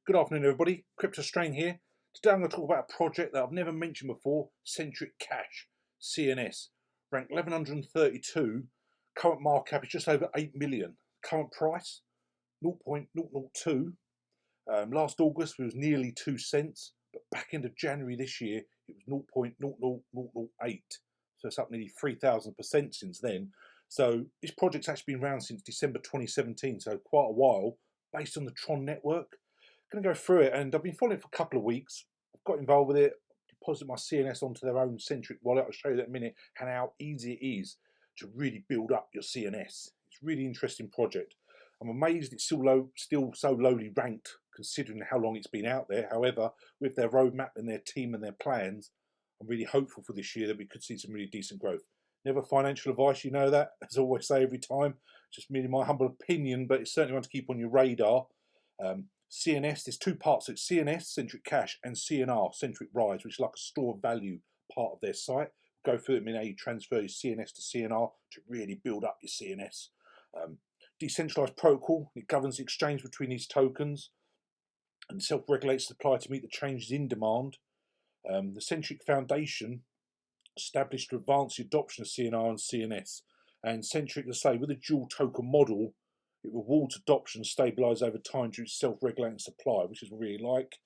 Good afternoon, everybody. Crypto Strain here. Today I'm going to talk about a project that I've never mentioned before, Centric Cash, CNS. Ranked 1132. Current market cap is just over 8 million. Current price, 0.002. Last August it was nearly 2 cents, but back end of January this year it was 0.00008. So it's up nearly 3,000% since then. So this project's actually been around since December 2017, so quite a while, based on the Tron network. Going to go through it, and I've been following it for a couple of weeks. I've got involved with it, deposited my CNS onto their own Centric wallet. I'll show you that in a minute, and how easy it is to really build up your CNS. It's a really interesting project. I'm amazed it's still so lowly ranked, considering how long it's been out there. However, with their roadmap and their team and their plans, I'm really hopeful for this year that we could see some really decent growth. Never financial advice, you know that, as I always say every time. Just merely my humble opinion, but it's certainly one to keep on your radar. CNS, there's two parts. It's CNS, Centric Cash, and CNR, Centric Rise, which is like a store of value part of their site. Go through it, I mean, how you transfer your CNS to CNR to really build up your CNS. Decentralized protocol, it governs the exchange between these tokens and self-regulates supply to meet the changes in demand. The Centric Foundation established to advance the adoption of CNR and CNS. And Centric, as I say, with a dual token model, it rewards adoption and stabilise over time due to self-regulating supply, which is what I really like.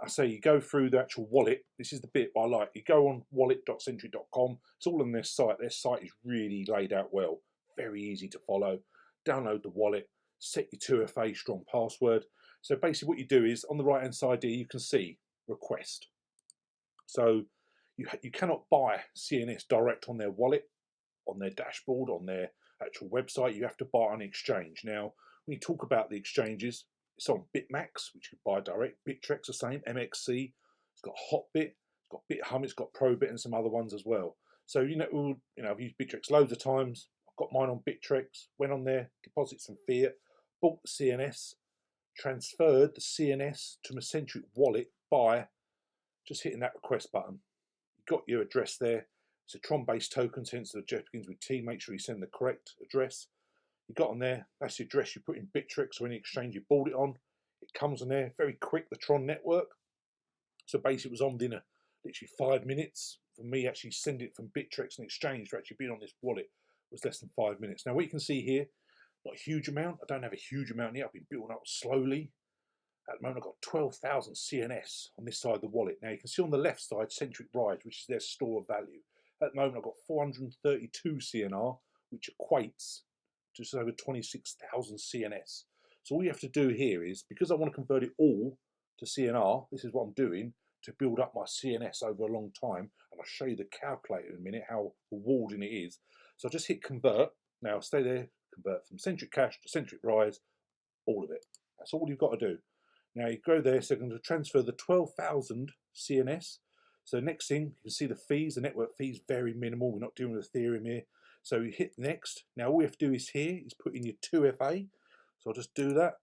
I say you go through the actual wallet. This is the bit I like. You go on wallet.centric.com. It's all on their site. Their site is really laid out well. Very easy to follow. Download the wallet. Set your 2FA strong password. So basically what you do is, on the right-hand side here, you can see request. So you cannot buy CNS direct on their wallet, on their dashboard, on their actual website. You have to buy on the exchange. Now, when you talk about the exchanges, it's on BitMax, which you can buy direct. Bittrex the same, MXC. It's got Hotbit, it's got BitHum, it's got Probit, and some other ones as well. So I've used Bittrex loads of times. I've got mine on Bittrex. Went on there, deposited some fiat, bought the CNS, transferred the CNS to my Centric wallet by just hitting that request button. You've got your address there. It's a Tron-based token, hence the Jeff begins with T. Make sure you send the correct address. You got on there, that's the address you put in Bittrex or any exchange you bought it on. It comes on there, very quick, the Tron network. So basically it was on within literally 5 minutes. For me actually sending it from Bittrex and exchange to actually being on this wallet was less than 5 minutes. Now what you can see here, not a huge amount. I don't have a huge amount yet. I've been building up slowly. At the moment I've got 12,000 CNS on this side of the wallet. Now you can see on the left side, Centric Rise, which is their store of value. At the moment I've got 432 CNR, which equates to just over 26,000 CNS. So all you have to do here is, because I want to convert it all to CNR, this is what I'm doing to build up my CNS over a long time, and I'll show you the calculator in a minute, how rewarding it is. So I'll just hit convert. Now stay there, convert from Centric Cash to Centric Rise, all of it. That's all you've got to do. Now you go there, so I'm going to transfer the 12,000 CNS. So next thing, you can see the fees, the network fees, very minimal. We're not doing Ethereum here. So you hit next. Now all we have to do is here is put in your 2FA. So I'll just do that.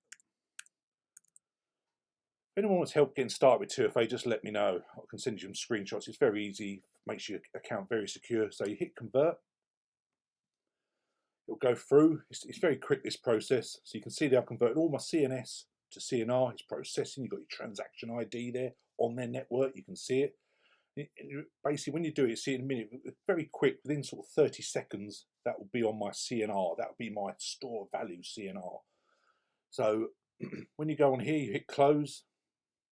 If anyone wants help getting started with 2FA, just let me know. I can send you some screenshots. It's very easy, makes your account very secure. So you hit convert. It'll go through. It's very quick, this process. So you can see that I've converted all my CNS to CNR. It's processing. You've got your transaction ID there on their network. You can see it. Basically, when you do it, see it in a minute, very quick, within sort of 30 seconds, that will be on my CNR. That will be my store of value CNR. So when you go on here, you hit close,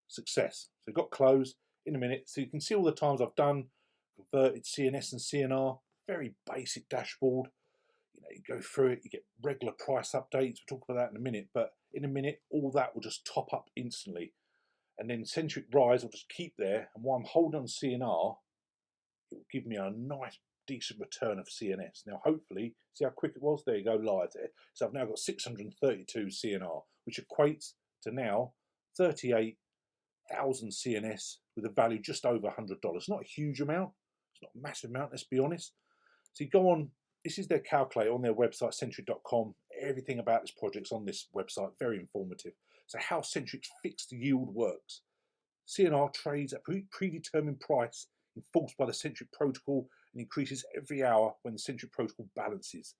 success. So you've got close in a minute. So you can see all the times I've done converted CNS and CNR. Very basic dashboard. You go through it, you get regular price updates. We'll talk about that in a minute, but in a minute, all that will just top up instantly. And then Centric Rise will just keep there, and while I'm holding on CNR, it will give me a nice, decent return of CNS. Now, hopefully, see how quick it was? There you go, live there. So I've now got 632 CNR, which equates to now 38,000 CNS with a value just over $100. Not a huge amount. It's not a massive amount, let's be honest. So you go on, this is their calculator on their website, centric.com. Everything about this project's on this website, very informative. So how Centric's fixed yield works. CNR trades at predetermined price enforced by the Centric protocol and increases every hour when the Centric protocol balances.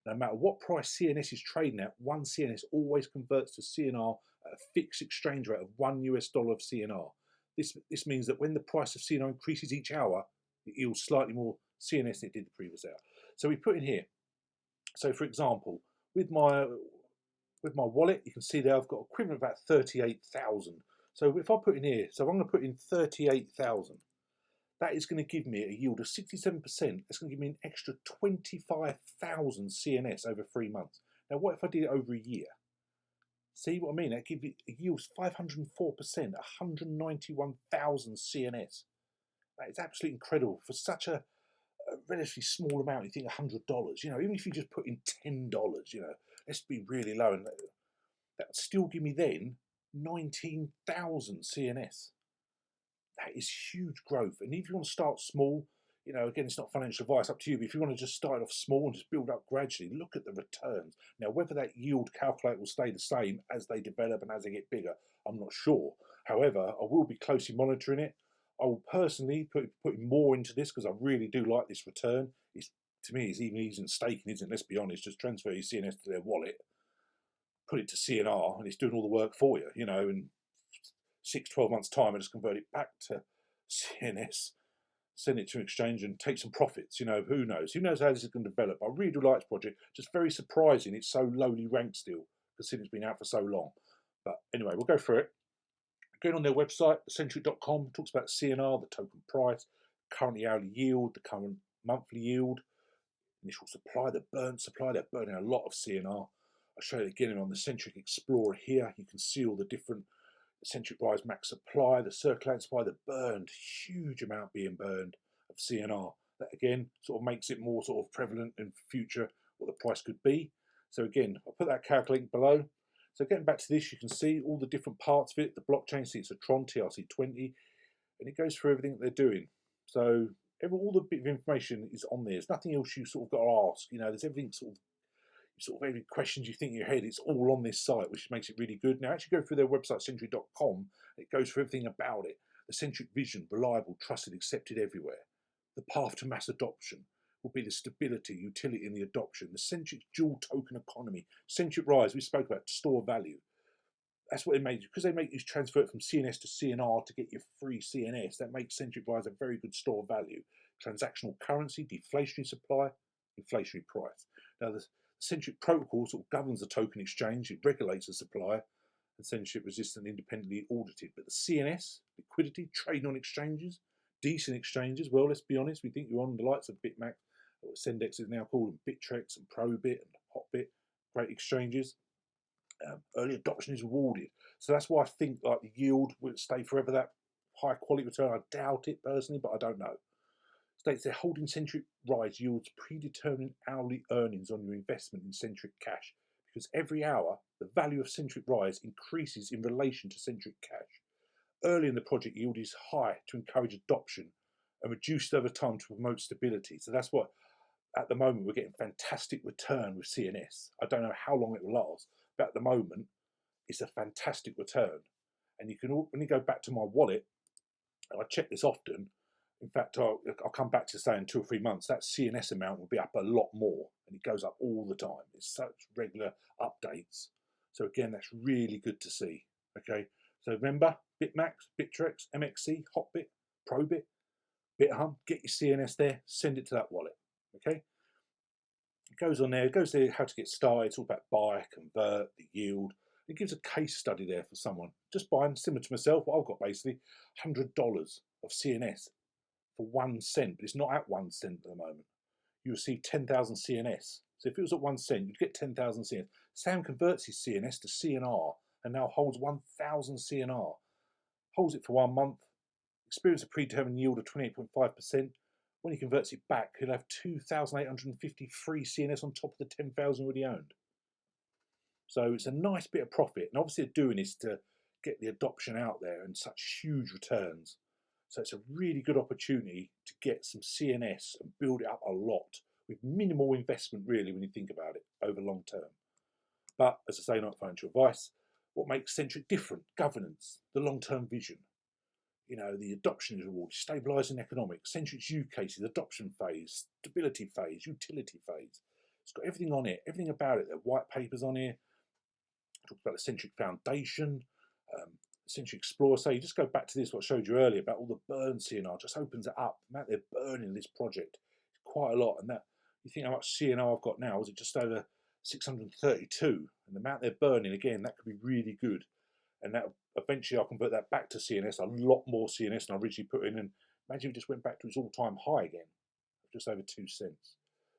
No matter what price CNS is trading at, one CNS always converts to CNR at a fixed exchange rate of $1 of CNR. This means that when the price of CNR increases each hour, it yields slightly more CNS than it did the previous hour. So we put in here. So for example, with my wallet, you can see there I've got equivalent of about 38,000. So if I put in here, so I'm going to put in 38,000. That is going to give me a yield of 67%. That's going to give me an extra 25,000 CNS over 3 months. Now, what if I did it over a year? See what I mean? That gives you a yield 504%, 191,000 CNS. That is absolutely incredible for such a relatively small amount. You think $100, you know, even if you just put in $10, you know, let's be really low, and that would still give me then 19,000 CNS. That is huge growth. And if you want to start small, you know, again, it's not financial advice, up to you, but if you want to just start off small and just build up gradually, look at the returns. Now, whether that yield calculator will stay the same as they develop and as they get bigger, I'm not sure. However, I will be closely monitoring it. I will personally put more into this because I really do like this return. To me, it's even easier than staking, isn't it? Let's be honest, just transfer your CNS to their wallet, put it to CNR, and it's doing all the work for you, you know, and 6-12 months time, I just convert it back to CNS, send it to an exchange and take some profits. You know, who knows how this is going to develop. I really do like this project. Just very surprising it's so lowly ranked still, considering it's been out for so long. But anyway, we'll go through it. Going on their website, centric.com, talks about CNR, the token price, currently hourly yield, the current monthly yield, initial supply, the burnt supply. They're burning a lot of CNR. I'll show you again on the Centric Explorer here. You can see all the different Centric Rise max supply, the circulating supply, the burned, huge amount being burned of CNR. That again sort of makes it more sort of prevalent in future what the price could be. So again, I'll put that calculator below. So getting back to this, you can see all the different parts of it. The blockchain, see it's a Tron TRC20, and it goes through everything that they're doing. So all the bit of information is on there. There's nothing else you sort of got to ask. You know, there's everything sort of every questions you think in your head, it's all on this site, which makes it really good. Now, actually go through their website, centric.com. It goes through everything about it. The Centric vision, reliable, trusted, accepted everywhere. The path to mass adoption will be the stability, utility, and the adoption. The Centric dual token economy. Centric Rise, we spoke about store value. That's what it makes, because they make you transfer it from CNS to CNR to get your free CNS. That makes Centric Rise a very good store value. Transactional currency, deflationary supply, inflationary price. Now, the Centric protocol sort of governs the token exchange. It regulates the supply, and censorship resistant, independently audited. But the CNS, liquidity, trading on exchanges, decent exchanges. Well, let's be honest, we think you're on the likes of BitMax, or Sendex is now called, and Bittrex and Probit and Hotbit, great exchanges. Early adoption is rewarded. So that's why I think like the yield will stay forever, that high quality return. I doubt it personally, but I don't know. States they're holding Centric Rise yields predetermined hourly earnings on your investment in Centric Cash, because every hour the value of Centric Rise increases in relation to Centric Cash. Early in the project, yield is high to encourage adoption and reduced over time to promote stability. So that's what, at the moment, we're getting fantastic return with CNS. I don't know how long it will last, but at the moment, it's a fantastic return. And you can, when you go back to my wallet, and I check this often. In fact, I'll come back to say in 2 or 3 months, that CNS amount will be up a lot more, and it goes up all the time. It's such regular updates. So again, that's really good to see. Okay, so remember, BitMax, Bittrex, MXC, Hotbit, Probit, BitHum, get your CNS there, send it to that wallet. Okay, it goes on there, it goes there how to get started. It's all about buy, convert, the yield. It gives a case study there for someone just buying, similar to myself, what I've got basically, $100 of CNS for 1 cent, but it's not at 1 cent at the moment. You receive 10,000 CNS. So if it was at 1 cent, you'd get 10,000 CNS. Sam converts his CNS to CNR and now holds 1,000 CNR. Holds it for 1 month, experience a predetermined yield of 28.5%. When he converts it back, he'll have 2,850 free CNS on top of the 10,000 already owned. So it's a nice bit of profit. And obviously they're doing this to get the adoption out there and such huge returns. So it's a really good opportunity to get some CNS and build it up a lot with minimal investment, really, when you think about it over long term. But as I say, not financial advice. What makes Centric different? Governance, the long-term vision. You know, the adoption is rewarded, stabilising economics, Centric's use cases, adoption phase, stability phase, utility phase. It's got everything on it, everything about it. There are white papers on here. Talks about the Centric Foundation, Centric Explorer. So you just go back to this, what I showed you earlier about all the burn CNR, just opens it up. The amount they're burning this project is quite a lot. And that, you think how much CNR I've got now, is it just over 632? And the amount they're burning, again, that could be really good. And that eventually I'll convert that back to CNS, a lot more CNS than I originally put in. And imagine if it just went back to its all-time high again, just over 2 cents.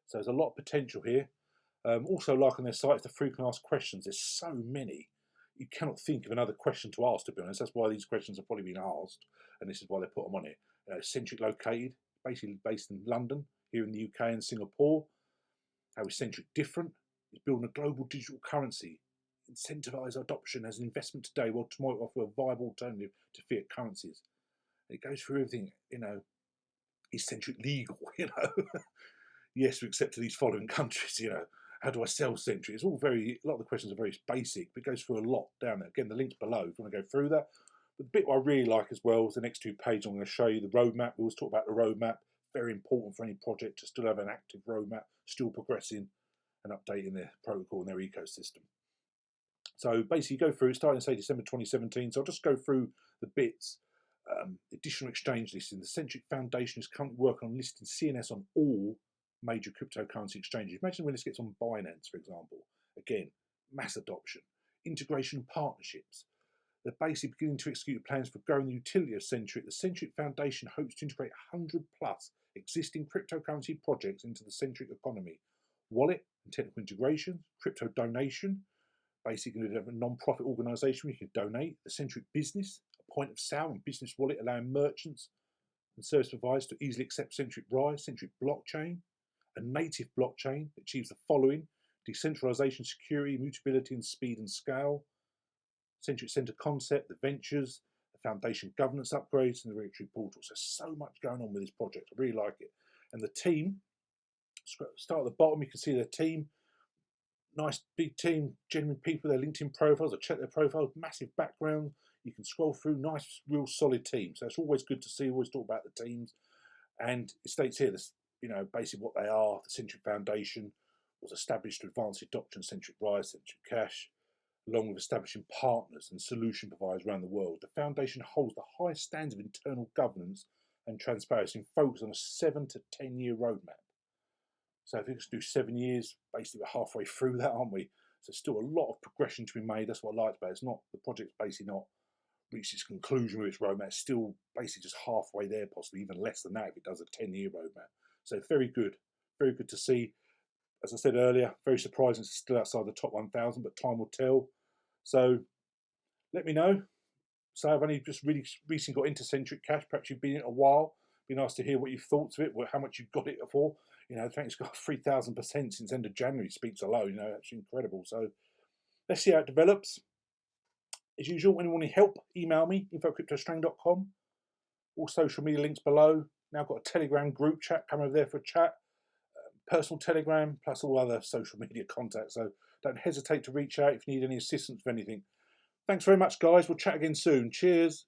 So there's a lot of potential here. Also, like on their site, the frequently asked questions. There's so many. You cannot think of another question to ask, to be honest. That's why these questions are probably being asked, and this is why they put them on it. Centric located, basically based in London, here in the UK and Singapore. How is Centric different? It's building a global digital currency. Incentivise adoption as an investment today, while tomorrow offer a viable alternative to fiat currencies. It goes through everything, is Centric legal, Yes, we accept to these following countries, how do I sell Centric? It's all a lot of the questions are very basic, but it goes through a lot down there. Again, the link's below if you want to go through that. But the bit I really like as well is the next 2 pages. I'm going to show you the roadmap. We always talk about the roadmap. Very important for any project to still have an active roadmap, still progressing and updating their protocol and their ecosystem. So basically go through, starting say December 2017. So I'll just go through the bits. Additional exchange listing. The Centric Foundation is currently working on listing CNS on all major cryptocurrency exchanges. Imagine when this gets on Binance, for example. Again, mass adoption, integration and partnerships. They're basically beginning to execute plans for growing the utility of Centric. The Centric Foundation hopes to integrate 100 plus existing cryptocurrency projects into the Centric economy. Wallet and technical integration, crypto donation, basically a non-profit organisation where you can donate. The Centric Business, a point of sale and business wallet allowing merchants and service providers to easily accept Centric RISE, Centric Blockchain, a native blockchain that achieves the following: decentralization, security, mutability and speed and scale. Centric Center concept, the ventures, the foundation governance upgrades and the regulatory portal. So much going on with this project. I really like it. And the team, start at the bottom, you can see their team. Nice big team, genuine people, their LinkedIn profiles. I check their profiles, massive background. You can scroll through, nice, real solid team. So it's always good to see, always talk about the teams. And it states here, this, basically what they are. The Centric Foundation was established to advance the adoption of Centric RISE, Centric Cash, along with establishing partners and solution providers around the world. The Foundation holds the highest standards of internal governance and transparency and focus on a 7 to 10 year roadmap. So if we just do 7 years, basically we're halfway through that, aren't we? So still a lot of progression to be made. That's what I like about it. It's not, the project's basically not reached its conclusion with its roadmap. It's still basically just halfway there, possibly even less than that if it does a 10-year roadmap. So very good to see. As I said earlier, very surprising it's still outside the top 1,000, but time will tell. So let me know. So I've only just really recently got into Centric Cash. Perhaps you've been in it a while. Be nice to hear what you've thought of it, how much you've got it for. I think it's got 3,000% since end of January. Speaks alone. That's incredible. So let's see how it develops. As usual, anyone need help, email me, info@cryptostrain.com. All social media links below. Now I've got a Telegram group chat. Come over there for a chat. Personal Telegram, plus all other social media contacts. So don't hesitate to reach out if you need any assistance with anything. Thanks very much, guys. We'll chat again soon. Cheers.